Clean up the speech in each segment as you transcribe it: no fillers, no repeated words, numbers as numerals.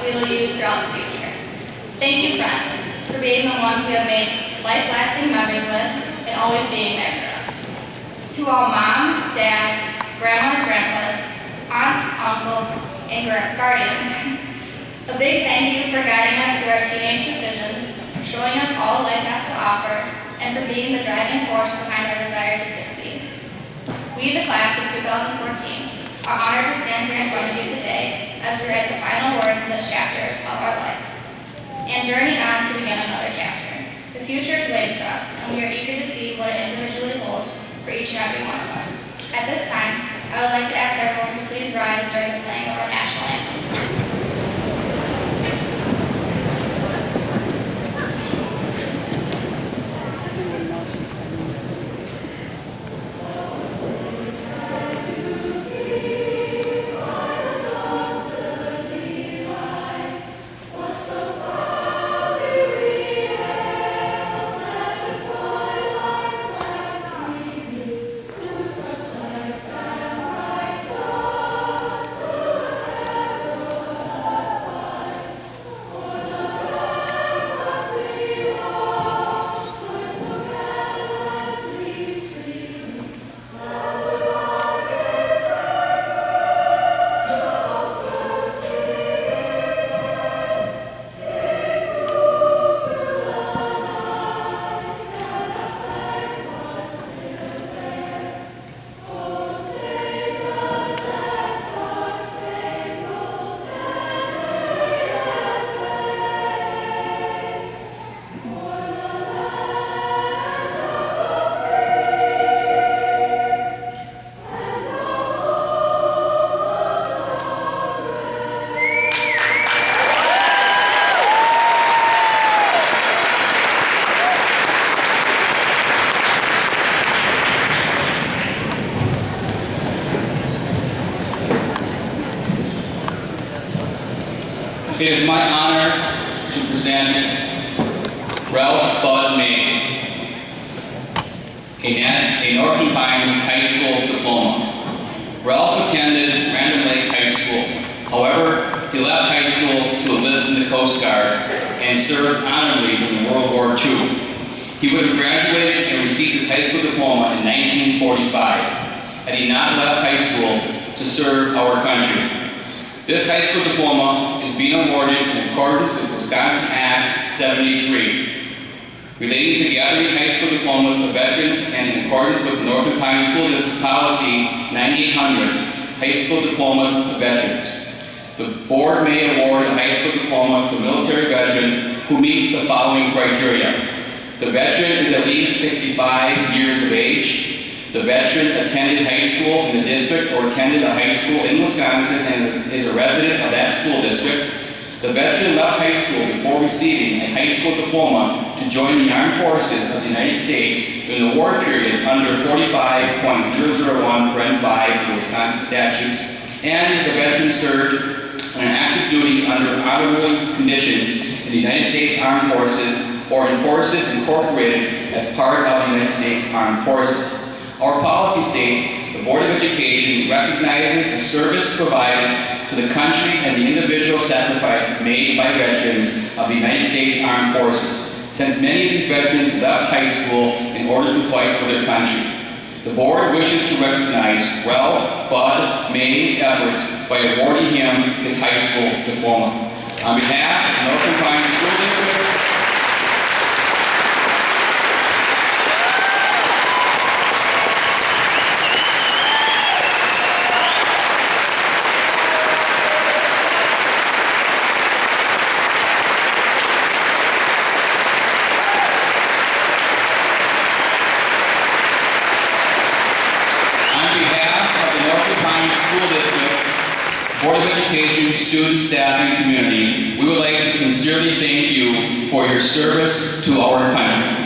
we will use throughout the future. Thank you, friends, for being the ones we have made life-lasting memories with and always being there for us. To all moms, dads, grandmas, grandpas, aunts, uncles, and guardians, a big thank you for guiding us through our teenage decisions, showing us all life has to offer, and for being the driving force behind our desire to succeed. We, the class of 2014, are honored to stand here in front of you today as we write the final words in this chapter of our life and journey on to begin another chapter. The future is waiting for us, and we are eager to see what it individually holds for each and every one of us. At this time, I would like to ask everyone to please rise during the playing of our national anthem. It is my honor to present Ralph Bud May, a Northland High School diploma. Ralph attended Random Lake High School. However, he left high school to enlist in the Coast Guard and served honorably in World War II. He would have graduated and received his high school diploma in 1945 had he not left high school to serve our country. This high school diploma is being awarded in accordance with Wisconsin Act 73, relating to gathering high school diplomas of veterans and in accordance with Northland Pine School District Policy 9800, high school diplomas of veterans. The board may award a high school diploma to a military veteran who meets the following criteria. The veteran is at least 65 years of age. The veteran attended high school in the district or attended a high school in Wisconsin and is a resident of that school district. The veteran left high school before receiving a high school diploma to join the Armed Forces of the United States during the war period under 45.001 Paren 5 of the Wisconsin statutes, and if the veteran served on active duty under honorary conditions in the United States Armed Forces or in forces incorporated as part of the United States Armed Forces. Our policy states the Board of Education recognizes the service provided to the country and the individual sacrifice made by veterans of the United States Armed Forces, since many of these veterans left high school in order to fight for their country. The Board wishes to recognize Ralph Bud May's efforts by awarding him his high school diploma. On behalf of the Northland Pine School District, Board of Education, students, staff, and community, we would like to sincerely thank you for your service to our country.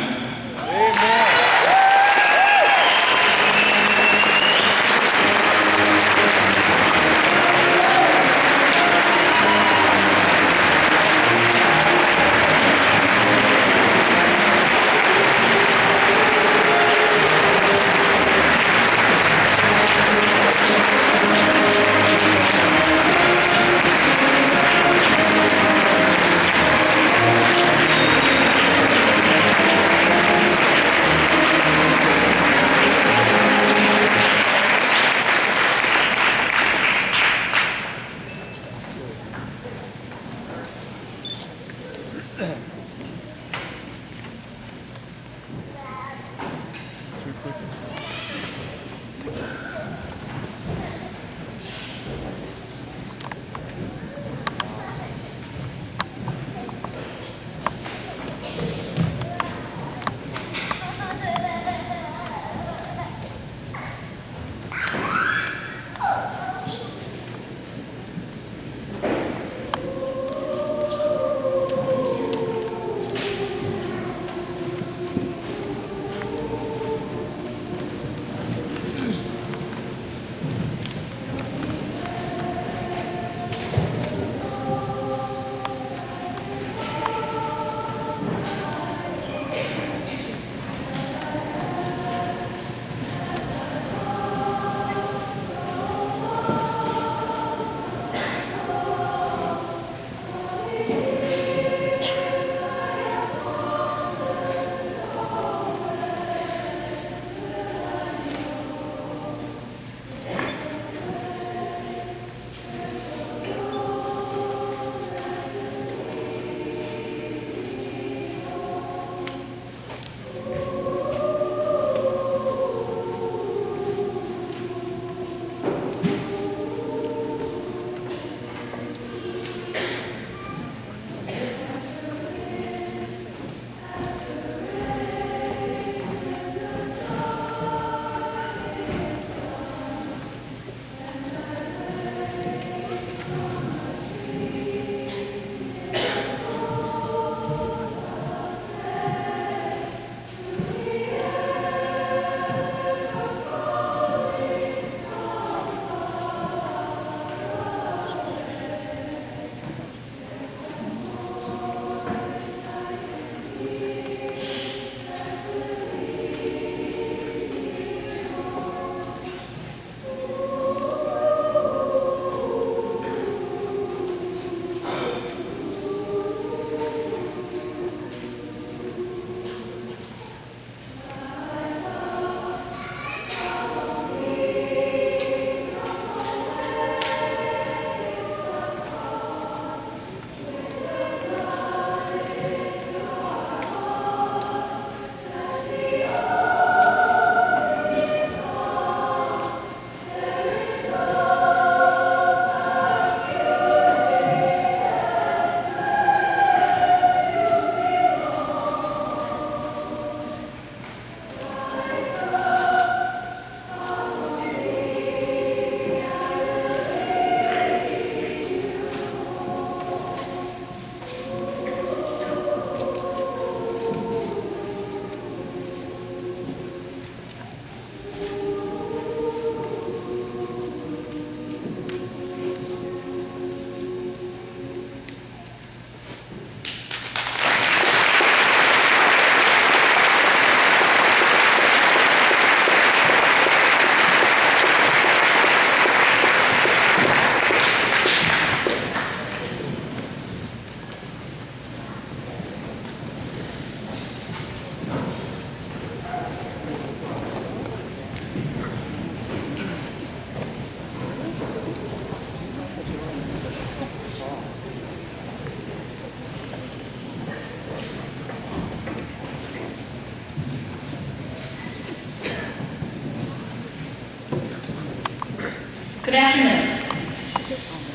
Good afternoon.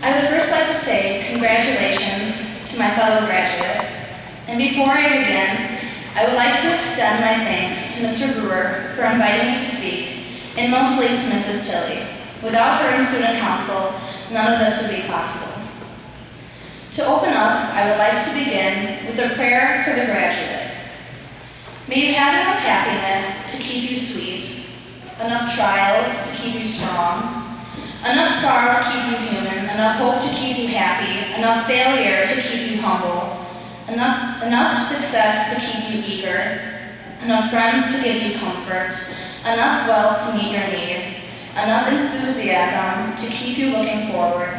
I would first like to say congratulations to my fellow graduates. And before I begin, I would like to extend my thanks to Mr. Brewer for inviting me to speak, and mostly to Mrs. Tilley. Without her and student council, none of this would be possible. To open up, I would like to begin with a prayer for the graduate. May you have enough happiness to keep you sweet, enough trials to keep you strong, enough sorrow to keep you human, enough hope to keep you happy, enough failure to keep you humble, enough success to keep you eager, enough friends to give you comfort, enough wealth to meet your needs, enough enthusiasm to keep you looking forward,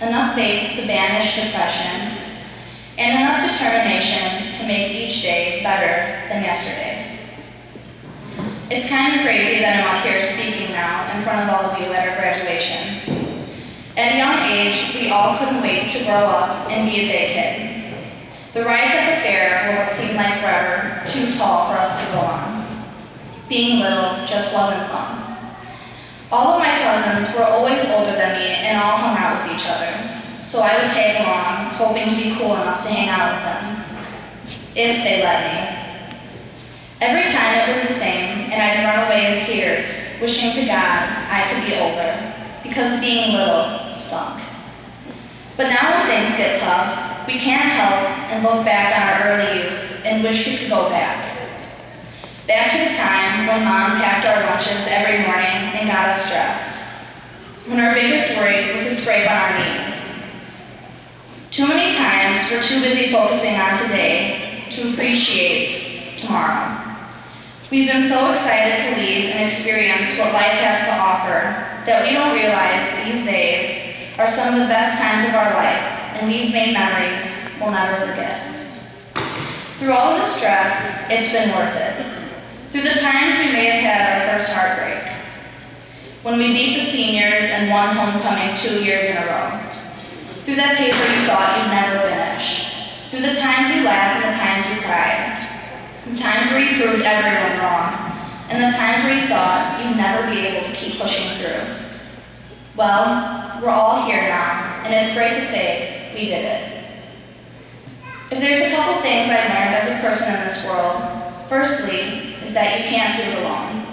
enough faith to banish depression, and enough determination to make each day better than yesterday. It's kind of crazy that I'm up here speaking now in front of all of you at our graduation. At a young age, we all couldn't wait to grow up and be a big kid. The rides at the tall for us to go on. Being little just wasn't fun. All of my cousins were always older than me and all hung out with each other, so I would tag along, hoping to be cool enough to hang out with them, if they let me. Every time it was the same, and I'd run away in tears, wishing to God I could be older, because being little stunk. But now when things get tough, we can't help and look back on our early youth and wish we could go back. Back to the time when Mom packed our lunches every morning and got us dressed, when our biggest worry was to scrape on our knees. Too many times we're too busy focusing on today to appreciate tomorrow. We've been so excited to leave and experience what life has to offer that we don't realize these days are some of the best times of our life, and we've made memories we'll never forget. Through all of the stress, it's been worth it. Through the times we may have had our first heartbreak, when we beat the seniors and won homecoming 2 years in a row, through that paper you thought you'd never finish, through the times you laughed and the times you cried, the times where you proved everyone wrong, and the times where you thought you'd never be able to keep pushing through. Well, we're all here now, and it's great to say we did it. If there's a couple things I've learned as a person in this world, firstly, is that you can't do it alone.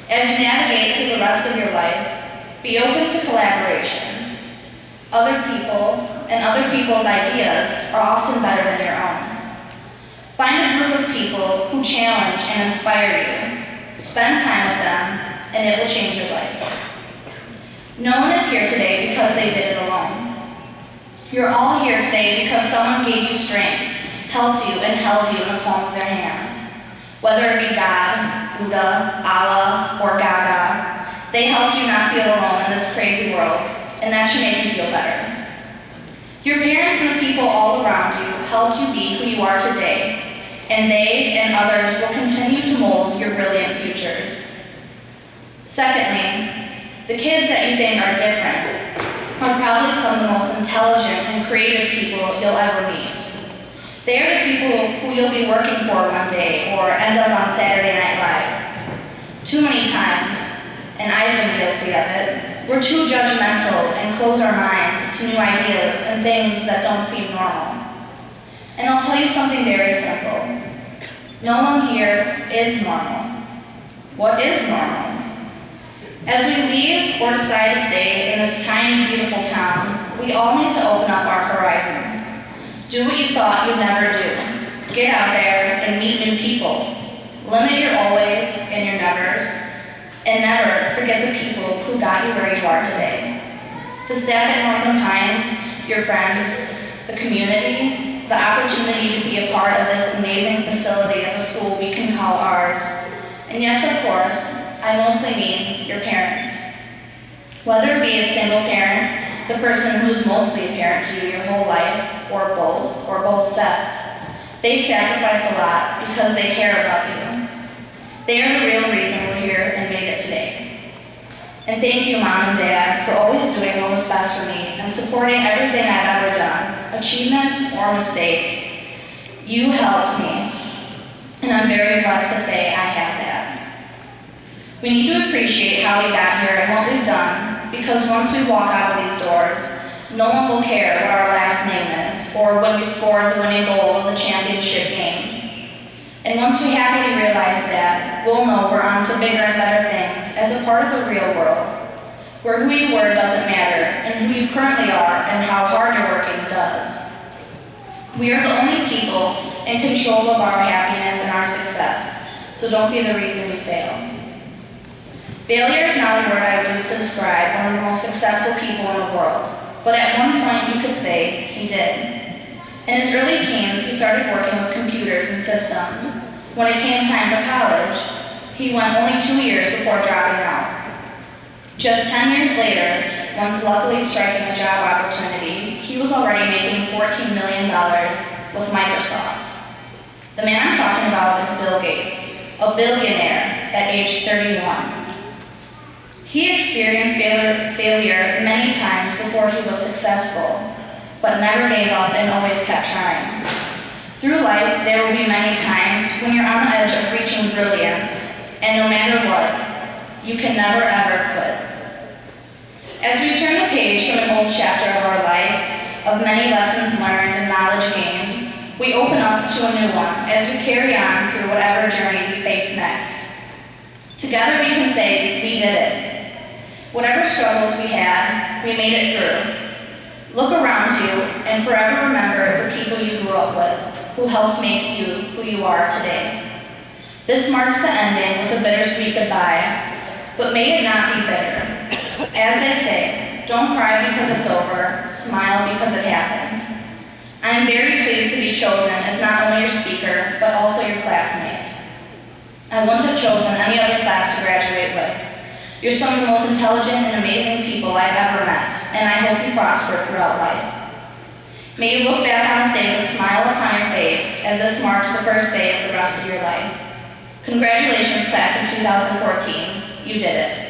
As you navigate through the rest of your life, be open to collaboration. Other people and other people's ideas are often better than your own. Find a group of people who challenge and inspire you. Spend time with them, and it will change your life. No one is here today because they did it alone. You're all here today because someone gave you strength, helped you, and held you in the palm of their hand. Whether it be God, Buddha, Allah, or Gaga, they helped you not feel alone in this crazy world, and that should make you feel better. Your parents and the people all around you helped you be who you are today, and they and others will continue to mold your brilliant futures. Secondly, the kids that you think are different are probably some of the most intelligent and creative people you'll ever meet. They are the people who you'll be working for one day or end up on Saturday Night Live. Too many times, and I've been guilty of it, we're too judgmental and close our minds to new ideas and things that don't seem normal. And I'll tell you something very simple. No one here is normal. What is normal? As we leave or decide to stay in this tiny, beautiful town, we all need to open up our horizons. Do what you thought you'd never do. Get out there and meet new people. Limit your always and your nevers, and never forget the people who got you where you are today. The staff at Northland Pines, your friends, the community, the opportunity to be a part of this amazing facility of a school we can call ours. And yes, of course, I mostly mean your parents. Whether it be a single parent, the person who's mostly a parent to you your whole life, or both sets, they sacrifice a lot because they care about you. They are the real reason we're here and made it today. And thank you, Mom and Dad, for always doing what was best for me and supporting everything I've ever done, achievement or mistake. You helped me, and I'm very blessed to say I have that. We need to appreciate how we got here and what we've done, because once we walk out of these doors, no one will care what our last name is or when we scored the winning goal of the championship game. And once we happily realize that, we'll know we're on to bigger and better things as a part of the real world, where who you were doesn't matter and who you currently are and how hard you're working does. We are the only people in control of our happiness and our success, so don't be the reason we fail. Failure is not a word I would use to describe one of the most successful people in the world, but at one point you could say he did. In his early teens, he started working with computers and systems. When it came time for college, he went only 2 years before dropping out. Just 10 years later, once luckily striking a job opportunity, he was already making $14 million with Microsoft. The man I'm talking about is Bill Gates, a billionaire at age 31. He experienced failure many times before he was successful, but never gave up and always kept trying. Through life, there will be many times when you're on the edge of reaching brilliance, and no matter what, you can never ever quit. As we turn the page from an old chapter of our life, of many lessons learned and knowledge gained, we open up to a new one as we carry on through whatever journey we face next. Together we can say, we did it. Whatever struggles we had, we made it through. Look around you and forever remember the people you grew up with, who helped make you who you are today. This marks the ending with a bittersweet goodbye, but may it not be bitter. As they say, don't cry because it's over, smile because it happened. I am very pleased to be chosen as not only your speaker, but also your classmate. I wouldn't have chosen any other class to graduate with. You're some of the most intelligent and amazing people I've ever met, and I hope you prosper throughout life. May you look back on this day with a smile upon your face as this marks the first day of the rest of your life. Congratulations, class of 2014. You did it.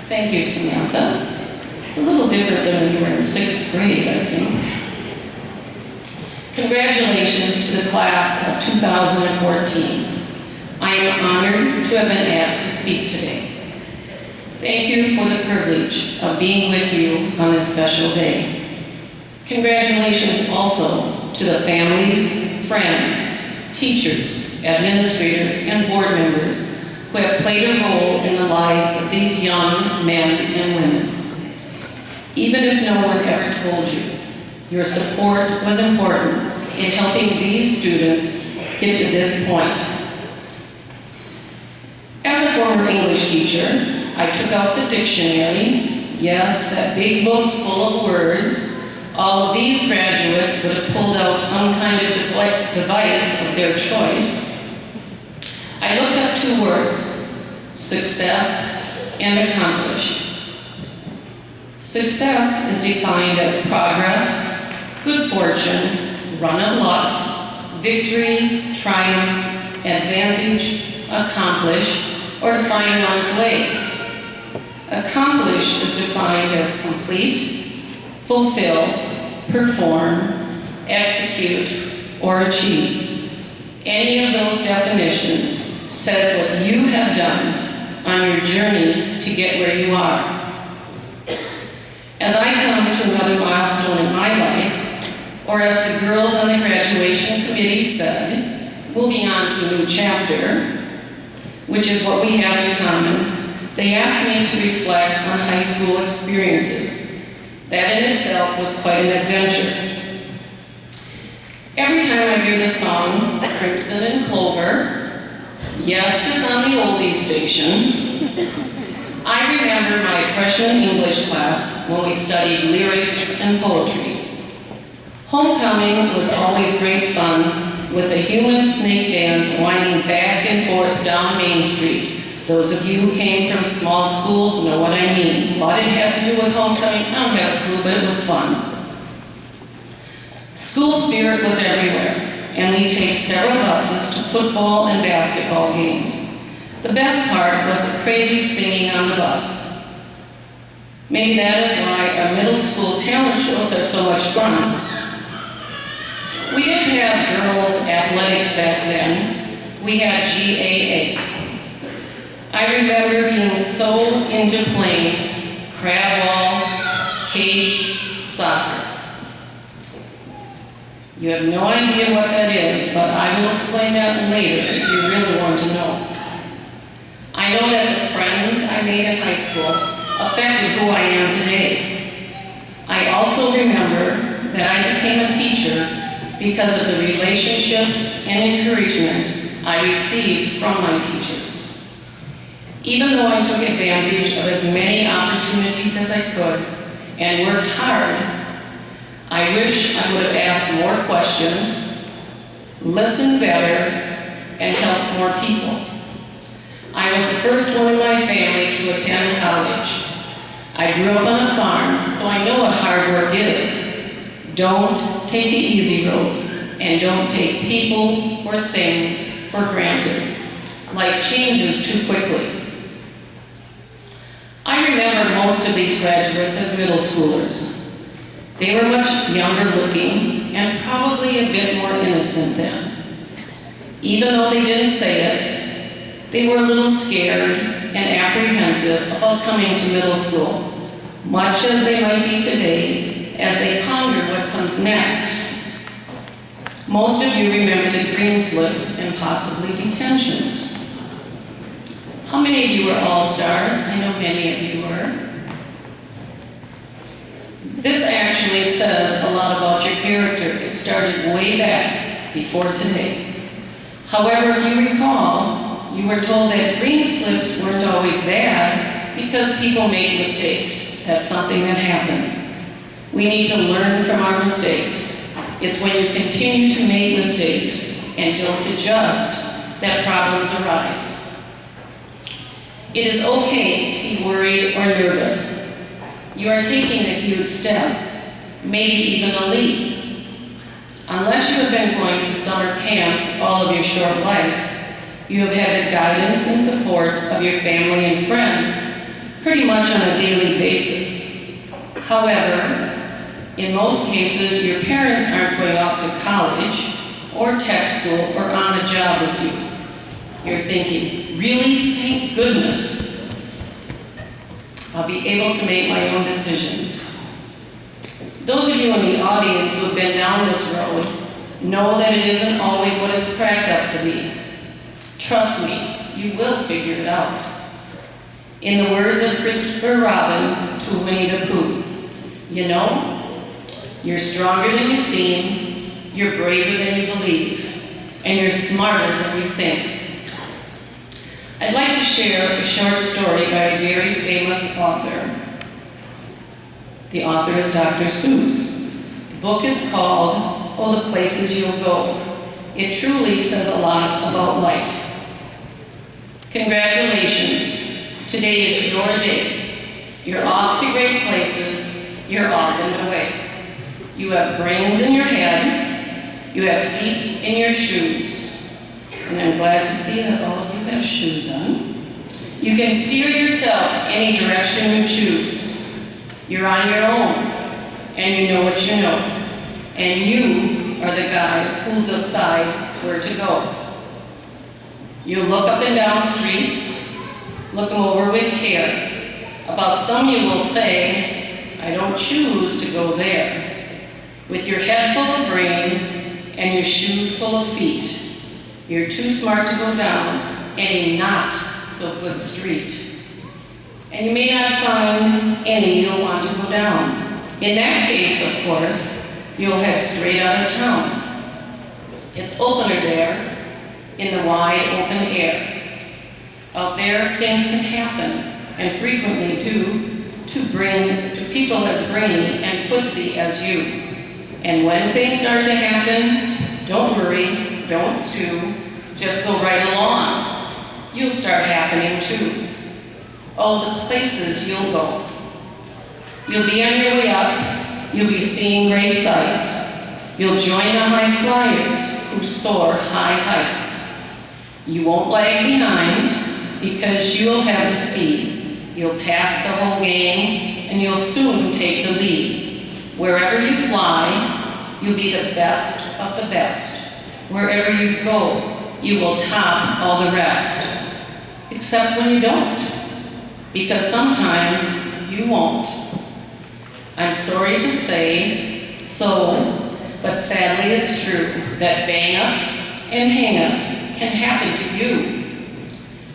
Thank you, Samantha. It's a little different than when you were in 6th grade, I think. Congratulations to the class of 2014. I am honored to have been asked to speak today. Thank you for the privilege of being with you on this special day. Congratulations also to the families, friends, teachers, administrators, and board members who have played a role in the lives of these young men and women. Even if no one ever told you, your support was important in helping these students get to this point. As a former English teacher, I took out the dictionary, yes, that big book full of words. All of these graduates would have pulled out some kind of device of their choice. I looked up 2 words, success and accomplish. Success is defined as progress, good fortune, run of luck, victory, triumph, advantage, accomplish, or to find one's way. Accomplish is defined as complete, fulfill, perform, execute, or achieve. Any of those definitions says what you have done on your journey to get where you are. As I come to another milestone in my life, or as the girls on the graduation committee said, moving on to a new chapter, which is what we have in common, they asked me to reflect on high school experiences. That in itself was quite an adventure. Every time I hear the song, Crimson and Clover, yes, it's on the oldies station, I remember my freshman English class when we studied lyrics and poetry. Homecoming was always great fun with a human snake dance winding back and forth down Main Street. Those of you who came from small schools know what I mean. What it had to do with homecoming, I don't have a clue, but it was fun. School spirit was everywhere, and we take several buses to football and basketball games. The best part was the crazy singing on the bus. Maybe that is why our middle school talent shows are so much fun. We didn't have girls' athletics back then. We had GAA. I remember being so into playing crab ball, cage, soccer. You have no idea what that is, but I will explain that later if you really want to know. I know that the friends I made in high school affected who I am today. I also remember that I became a teacher because of the relationships and encouragement I received from my teachers. Even though I took advantage of as many opportunities as I could and worked hard, I wish I would have asked more questions, listened better, and helped more people. I was the first one in my family to attend college. I grew up on a farm farm, so I know what hard work is. Don't take the easy road, and don't take people or things for granted. Life changes too quickly. I remember most of these graduates as middle schoolers. They were much younger looking and probably a bit more innocent then. Even though they didn't say it, they were a little scared and apprehensive about coming to middle school, much as they might be today as they ponder what comes next. Most of you remember the green slips and possibly detentions. How many of you were all-stars? I know many of you were. This actually says a lot about your character. It started way back before today. However, if you recall, you were told that green slips weren't always bad because people make mistakes. That's something that happens. We need to learn from our mistakes. It's when you continue to make mistakes and don't adjust that problems arise. It is okay to be worried or nervous. You are taking a huge step, maybe even a leap. Unless you have been going to summer camps all of your short life, you have had the guidance and support of your family and friends pretty much on a daily basis. However, in most cases, your parents aren't going off to college or tech school or on the job with you. You're thinking, really? Thank goodness. I'll be able to make my own decisions. Those of you in the audience who have been down this road know that it isn't always what it's cracked up to be. Trust me, you will figure it out. In the words of Christopher Robin to Winnie the Pooh, you know, you're stronger than you seem, you're braver than you believe, and you're smarter than you think. I'd like to share a short story by a very famous author. The author is Dr. Seuss. The book is called Oh, the Places You'll Go. It truly says a lot about life. Congratulations. Today is your day. You're off to great places. You're off and away. You have brains in your head. You have feet in your shoes. And I'm glad to see that all of you have shoes on. You can steer yourself any direction you choose. You're on your own, and you know what you know. And you are the guy who'll decide where to go. You look up and down streets, look them over with care. About some you will say, I don't choose to go there. With your head full of brains and your shoes full of feet, you're too smart to go down any not so good street. And you may not find any you'll want to go down. In that case, of course, you'll head straight out of town. It's opener there in the wide open air. Out there, things can happen, and frequently do, to people as brainy and footsie as you. And when things start to happen, don't worry, don't stew, just go right along. You'll start happening too. Oh, the places you'll go. You'll be on your way up. You'll be seeing great sights. You'll join the high flyers who soar high heights. You won't lag behind because you'll have the speed. You'll pass the whole gang and you'll soon take the lead. Wherever you fly, you'll be the best of the best. Wherever you go, you will top all the rest. Except when you don't. Because sometimes you won't. I'm sorry to say so, but sadly it's true that bang-ups and hang-ups can happen to you.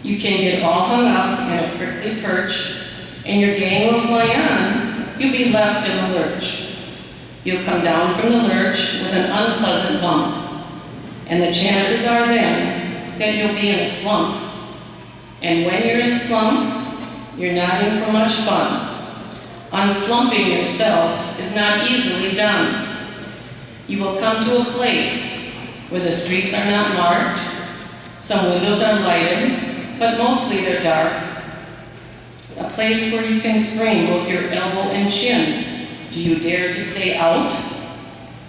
You can get all hung up in a prickly perch, and your gang will fly on. You'll be left in the lurch. You'll come down from the lurch with an unpleasant bump, and the chances are then that you'll be in a slump. And when you're in a slump, you're not in for much fun. Unslumping yourself is not easily done. You will come to a place where the streets are not marked, some windows are lighted, but mostly they're dark. a place where you can sprain both your elbow and chin. Do you dare to stay out?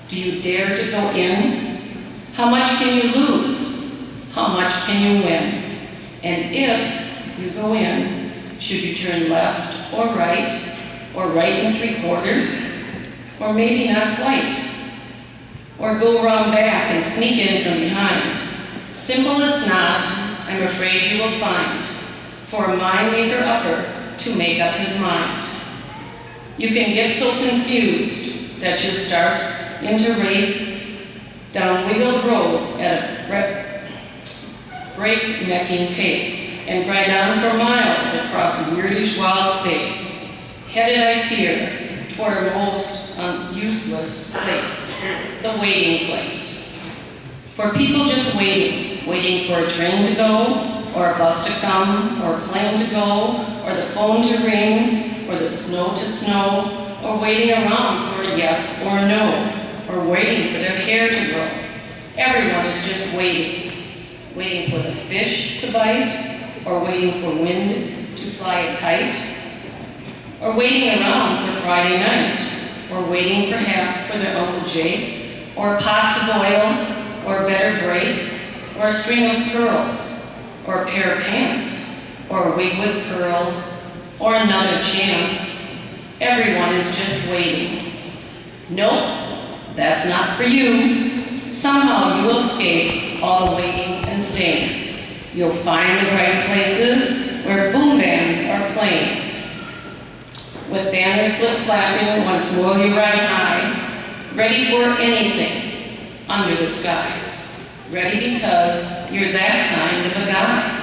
Do you dare to go in? How much can you lose? How much can you win? And if you go in, should you turn left or right and 3/4, or maybe not quite, or go around back and sneak in from behind? Simple it's not, I'm afraid you will find, for a mind-maker-upper to make up his mind. You can get so confused that you'll start into race down wiggled roads at a breaknecking pace, and ride on for miles across a weirdish wild space, headed, I fear, toward a most useless place, the waiting place. For people just waiting for a train to go, or a bus to come, or a plane to go, or the phone to ring, or the snow to snow, or waiting around for a yes or a no, or waiting for their hair to grow. Everyone is just waiting for the fish to bite, or waiting for wind to fly a kite, or waiting around for Friday night, or waiting perhaps for their Uncle Jake, or a pot to boil, or a better break, or a string of pearls, or a pair of pants, or a wig with curls, or another chance. Everyone is just waiting. Nope, that's not for you. Somehow you will escape all the waiting and staying. You'll find the right places where boom bands are playing. With banner flip-flapping, once more you ride high, ready for anything under the sky. Ready because you're that kind of a guy.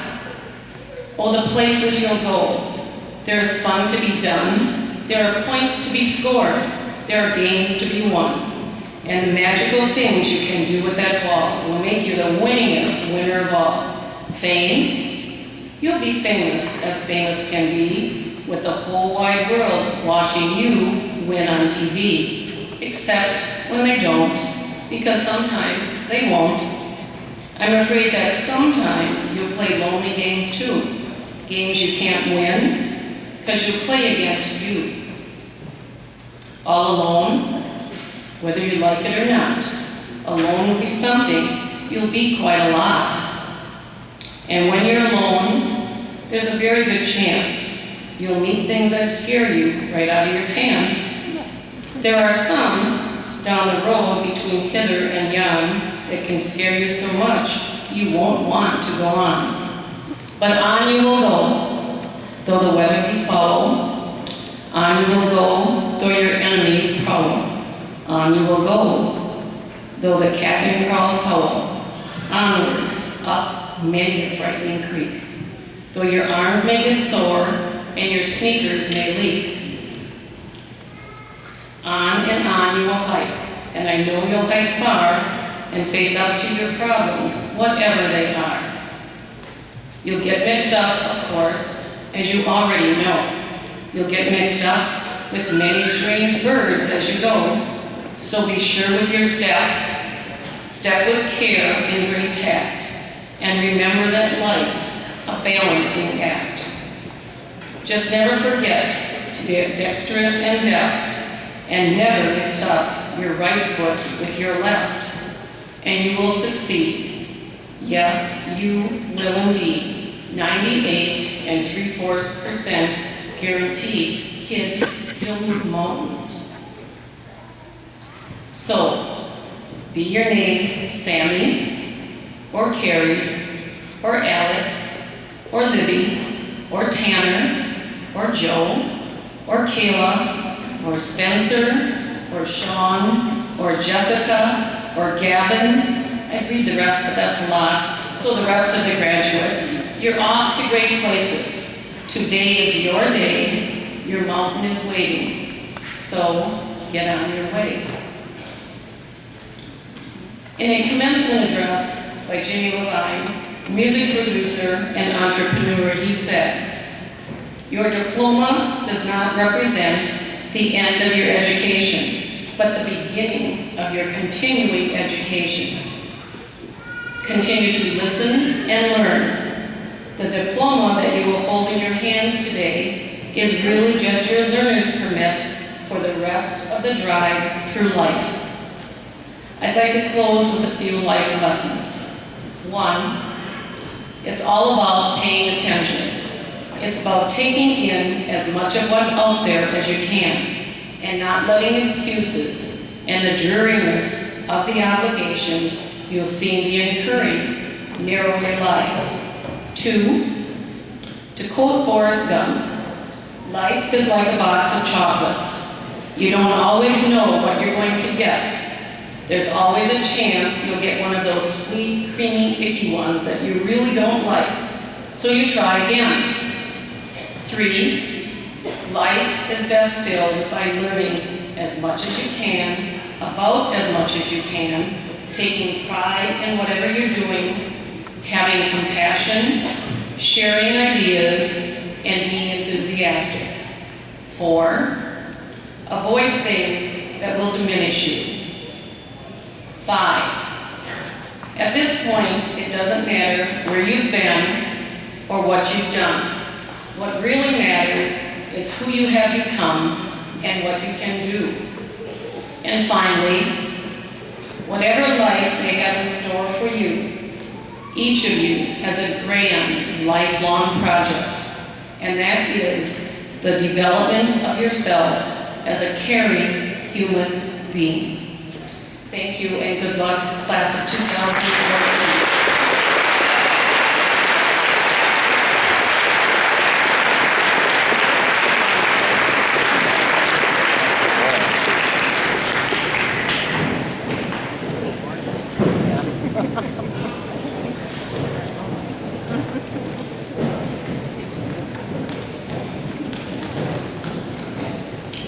Oh, the places you'll go. There's fun to be done. There are points to be scored. There are games to be won. And the magical things you can do with that ball will make you the winningest winner of all. Fame? You'll be famous as famous can be, with the whole wide world watching you win on TV. Except when they don't, because sometimes they won't. I'm afraid that sometimes you'll play lonely games too. Games you can't win, because you'll play against you. All alone, whether you like it or not. Alone will be something, you'll be quite a lot. And when you're alone, there's a very good chance you'll meet things that scare you right out of your pants. There are some down the road between hither and yon that can scare you so much you won't want to go on. But on you will go, though the weather be foul. On you will go, though your enemies prowl. On you will go, though the captain crawls howl. Onward, up many a frightening creek. Though your arms may get sore, and your sneakers may leak. On and on you will hike, and I know you'll hike far, and face up to your problems, whatever they are. You'll get mixed up, of course, as you already know. You'll get mixed up with many strange birds as you go. So be sure with your step. Step with care and great tact. And remember that life's a balancing act. Just never forget to be dexterous and deft, and never mix up your right foot with your left. And you will succeed. Yes, you will indeed. 98 3/4% guaranteed. Kid, you'll move mountains. So, be your name Sammy, or Carrie, or Alex, or Libby, or Tanner, or Joe, or Kayla, or Spencer, or Sean, or Jessica, or Gavin. I'd read the rest, but that's a lot. So the rest of the graduates, you're off to great places. Today is your day. Your mountain is waiting. So get on your way. In a commencement address by Jimmy Levine, music producer and entrepreneur, he said, "Your diploma does not represent the end of your education, but the beginning of your continuing education. Continue to listen and learn. The diploma that you will hold in your hands today is really just your learner's permit for the rest of the drive through life. I'd like to close with a few life lessons. One, it's all about paying attention. It's about taking in as much of what's out there as you can and not letting excuses and the dreariness of the obligations you'll see in the incurring narrow your lives. Two, to quote Forrest Gump, life is like a box of chocolates. You don't always know what you're going to get. There's always a chance you'll get one of those sweet, creamy, icky ones that you really don't like. So you try again. 3, life is best filled by learning as much as you can, about as much as you can, taking pride in whatever you're doing, having compassion, sharing ideas, and being enthusiastic. 4, avoid things that will diminish you. 5, at this point, it doesn't matter where you've been or what you've done. What really matters is who you have become and what you can do. And finally, whatever life may have in store for you, each of you has a grand, lifelong project, and that is the development of yourself as a caring human being. Thank you and good luck, class of 2014.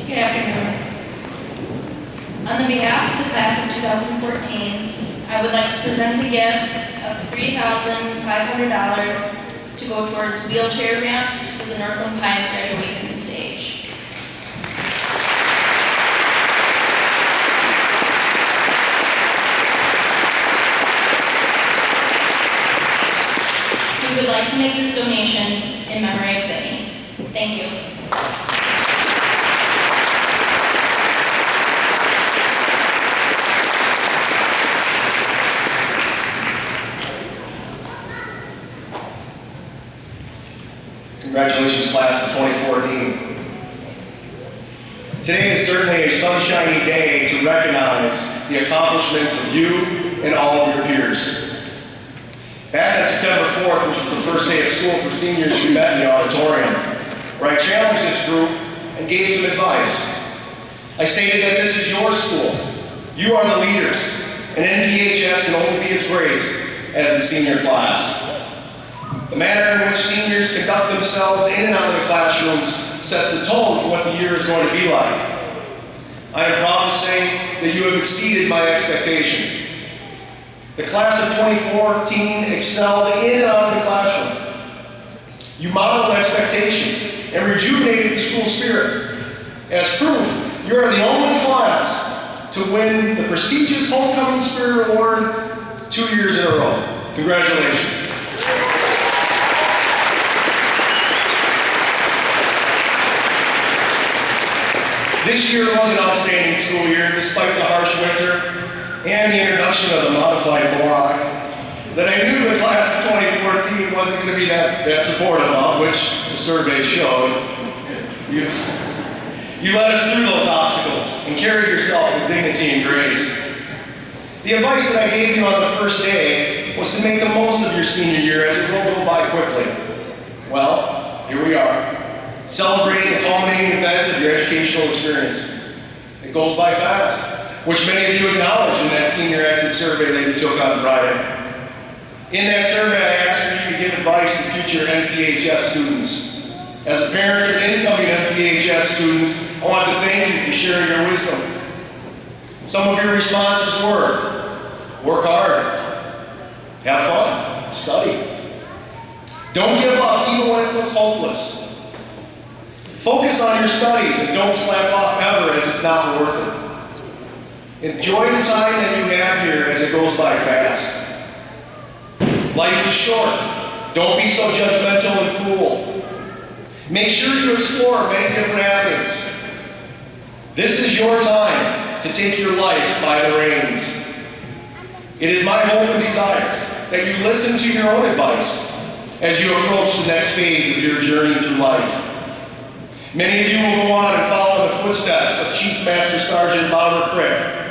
Good afternoon. On behalf of the class of 2014, I would like to present a gift of $3,500 to go towards wheelchair ramps for the Northland Pines graduation stage. We would like to make this donation in memory of Vinny. Thank you. Congratulations, class of 2014. Today is certainly a sunshiny day to recognize the accomplishments of you and all of your peers. Back on September 4th, which was the first day of school for seniors, we met in the auditorium, where I challenged this group and gave some advice. I stated that this is your school. You are the leaders, and NPHS can only be as great as the senior class. The manner in which seniors conduct themselves in and out of the classrooms sets the tone for what the year is going to be like. I am proud to say that you have exceeded my expectations. The class of 2014 excelled in and out of the classroom. You modeled expectations and rejuvenated the school spirit. As proof, you are the only class to win the prestigious Homecoming Spirit Award 2 years in a row. Congratulations. This year was an outstanding school year, despite the harsh winter and the introduction of the modified block that I knew the class of 2014 wasn't going to be that supportive of, which the survey showed. You led us through those obstacles and carried yourself with dignity and grace. The advice that I gave you on the first day was to make the most of your senior year as it will go by quickly. Well, here we are, celebrating the culminating event of your educational experience. It goes by fast, which many of you acknowledged in that senior exit survey that you took on Friday. In that survey, I asked for you to give advice to future NPHS students. As a parent of an incoming NPHS student, I want to thank you for sharing your wisdom. Some of your responses were, work hard, have fun, study. Don't give up even when it looks hopeless. Focus on your studies and don't slack off ever, as it's not worth it. Enjoy the time that you have here as it goes by fast. Life is short. Don't be so judgmental and cruel. Make sure you explore many different avenues. This is your time to take your life by the reins. It is my hope and desire that you listen to your own advice as you approach the next phase of your journey through life. Many of you will go on and follow in the footsteps of Chief Master Sergeant Robert Crick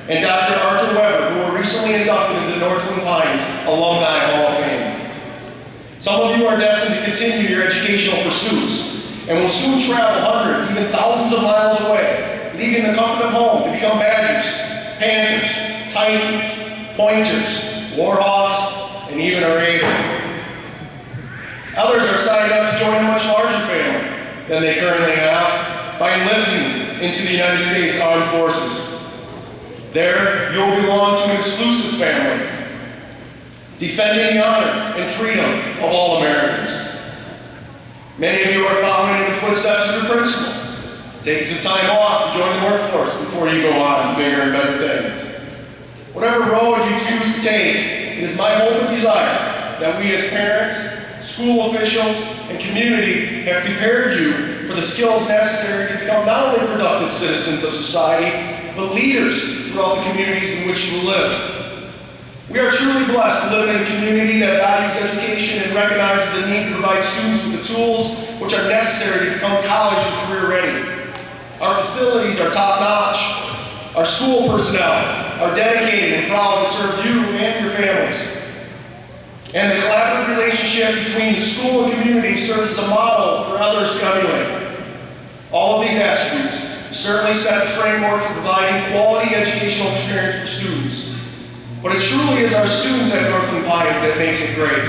and Dr. Arthur Weber, who were recently inducted into the Northland Pines Alumni Hall of Fame. Some of you are destined to continue your educational pursuits and will soon travel hundreds, even thousands of miles away, leaving the comfort of home to become Badgers, Panthers, Titans, Pointers, Warhawks, and even a Raider. Others are signing up to join a much larger family than they currently have by enlisting into the United States Armed Forces. There, you'll belong to an exclusive family, defending the honor and freedom of all Americans. Many of you are following in the footsteps of your principal. Take some time off to join the workforce before you go on to bigger and better things. Whatever road you choose to take, it is my hope and desire that we as parents, school officials, and community have prepared you for the skills necessary to become not only productive citizens of society, but leaders throughout the communities in which you live. We are truly blessed to live in a community that values education and recognizes the need to provide students with the tools which are necessary to become college and career ready. Our facilities are top-notch. Our school personnel are dedicated and proud to serve you and your families. And the collaborative relationship between the school and community serves as a model for others to emulate. All of these attributes certainly set the framework for providing quality educational experience for students. But it truly is our students at Northland Pines that makes it great.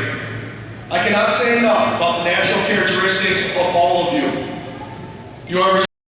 I cannot say enough about the natural characteristics of all of you. You are